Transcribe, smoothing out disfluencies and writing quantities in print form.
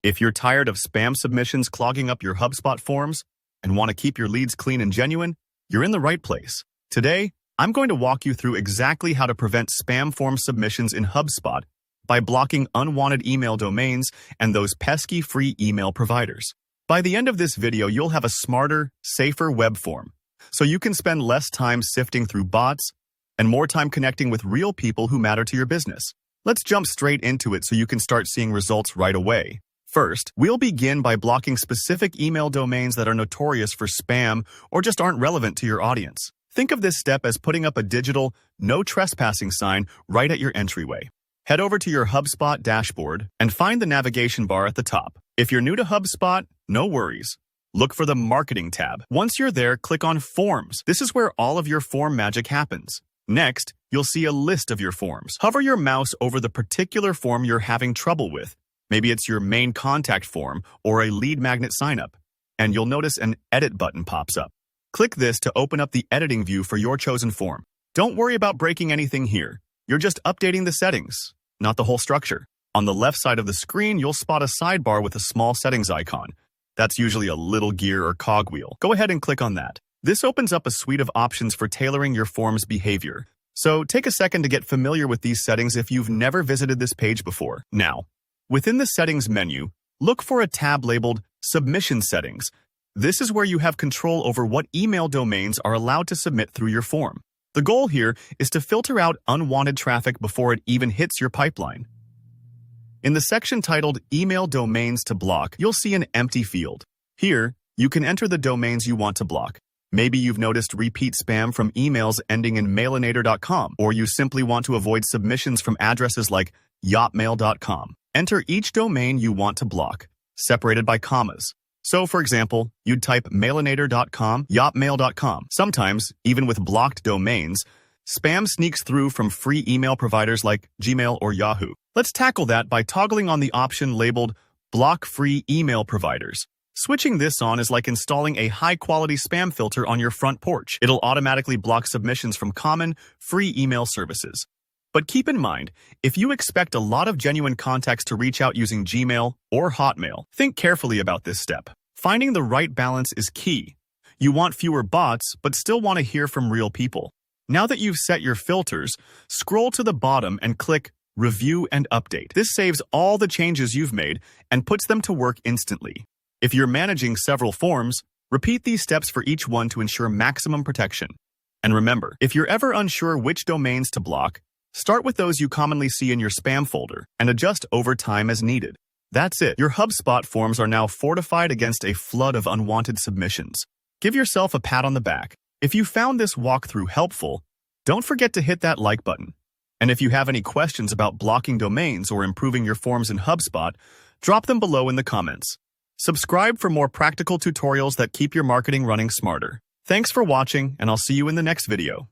If you're tired of spam submissions clogging up your HubSpot forms and want to keep your leads clean and genuine, you're in the right place. Today, I'm going to walk you through exactly how to prevent spam form submissions in HubSpot by blocking unwanted email domains and those pesky free email providers. By the end of this video, you'll have a smarter, safer web form, so you can spend less time sifting through bots and more time connecting with real people who matter to your business. Let's jump straight into it so you can start seeing results right away. First, we'll begin by blocking specific email domains that are notorious for spam or just aren't relevant to your audience. Think of this step as putting up a digital "No Trespassing" sign right at your entryway. Head over to your HubSpot dashboard and find the navigation bar at the top. If you're new to HubSpot, no worries. Look for the Marketing tab. Once you're there, click on Forms. This is where all of your form magic happens. Next, you'll see a list of your forms. Hover your mouse over the particular form you're having trouble with. Maybe it's your main contact form or a lead magnet signup, and you'll notice an Edit button pops up. Click this to open up the editing view for your chosen form. Don't worry about breaking anything here. You're just updating the settings, not the whole structure. On the left side of the screen, you'll spot a sidebar with a small settings icon. That's usually a little gear or cogwheel. Go ahead and click on that. This opens up a suite of options for tailoring your form's behavior. So take a second to get familiar with these settings if you've never visited this page before. Now, within the Settings menu, look for a tab labeled Submission Settings. This is where you have control over what email domains are allowed to submit through your form. The goal here is to filter out unwanted traffic before it even hits your pipeline. In the section titled Email Domains to Block, you'll see an empty field. Here, you can enter the domains you want to block. Maybe you've noticed repeat spam from emails ending in mailinator.com, or you simply want to avoid submissions from addresses like yotmail.com. Enter each domain you want to block, separated by commas. So, for example, you'd type mailinator.com, yotmail.com. Sometimes, even with blocked domains, spam sneaks through from free email providers like Gmail or Yahoo. Let's tackle that by toggling on the option labeled Block Free Email Providers. Switching this on is like installing a high-quality spam filter on your front porch. It'll automatically block submissions from common, free email services. But keep in mind, if you expect a lot of genuine contacts to reach out using Gmail or Hotmail, think carefully about this step. Finding the right balance is key. You want fewer bots, but still want to hear from real people. Now that you've set your filters, scroll to the bottom and click Review and Update. This saves all the changes you've made and puts them to work instantly. If you're managing several forms, repeat these steps for each one to ensure maximum protection. And remember, if you're ever unsure which domains to block, start with those you commonly see in your spam folder and adjust over time as needed. That's it. Your HubSpot forms are now fortified against a flood of unwanted submissions. Give yourself a pat on the back. If you found this walkthrough helpful, don't forget to hit that like button. And if you have any questions about blocking domains or improving your forms in HubSpot, drop them below in the comments. Subscribe for more practical tutorials that keep your marketing running smarter. Thanks for watching, and I'll see you in the next video.